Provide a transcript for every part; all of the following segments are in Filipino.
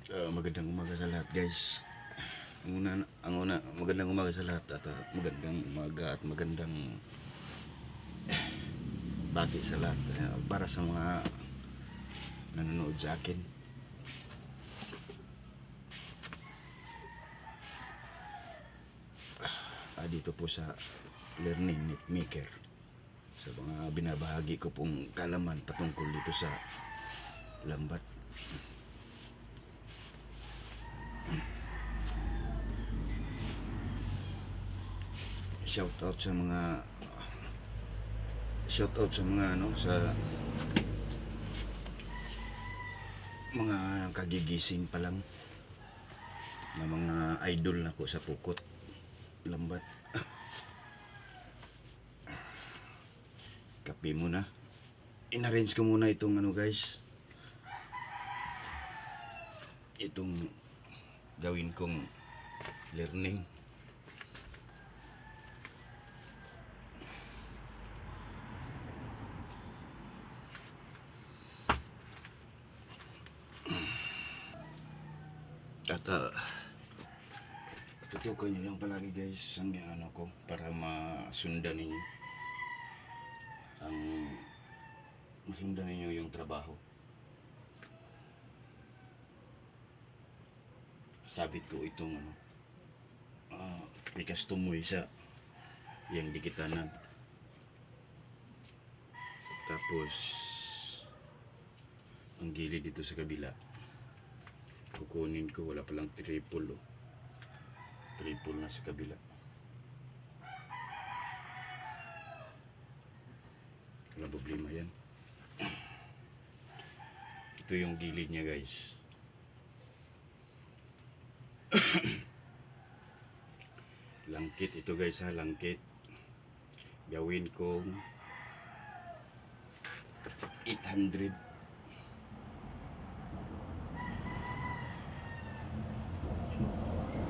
Magandang umaga sa lahat, guys. Magandang umaga sa lahat at magandang umaga at magandang bati sa lahat para sa mga nanonood sa akin. Dito po sa Learning Net Maker, sa mga binabahagi ko pong kalaman patungkol dito sa lambat. Shout out sa mga mga kagigising pa lang na mga idol na ko sa pukot lambat. Kape muna. In-arrange ko muna itong guys, itong gawin kong learning. At tutukan nyo lang palagi, guys, ang ko para masundan ninyo yung trabaho. Sabit ko itong pikas tumoy sa yung dikitanan. Tapos ang gilid dito sa kabila kukunin ko, wala palang triple triple na sa kabila. Wala problema yan. Ito yung gilid niya, guys. Langkit ito, guys, langkit. Gawin kong 800.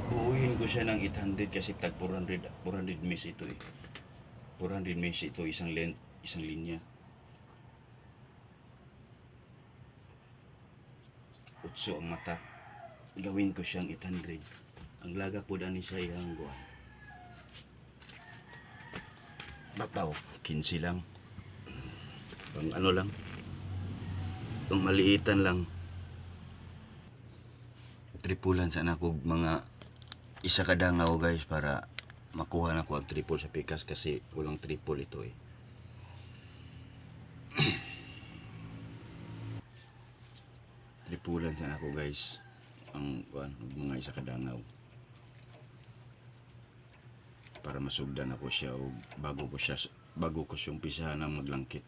Buuhin ko siya ng 800 kasi tag 400 mesh ito 400 mesh ito, isang linya. 8 ang mata. Gawin ko siyang 800. Ang laga po dani siya yung guwan. Bataw, 15 lang. Pang lang. Pang maliitan lang. Tripulan sana ako mga isa kadangaw, guys, para makuha na ko ang triple sa pikas kasi walang triple ito Tripulan sana ako, guys, ang mga isa kadangaw para masugdan ako siya o bago ko siyang umpisahan ng maglangkit.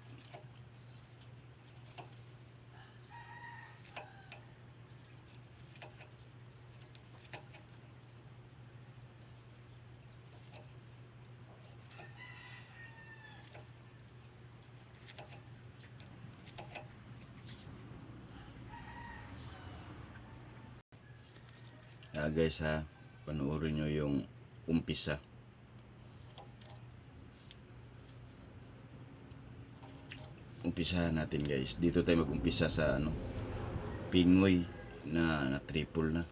Guys, panoorin nyo yung umpisa. Umpisahan natin, guys. Dito tayo mag-umpisa sa pingoy na triple na.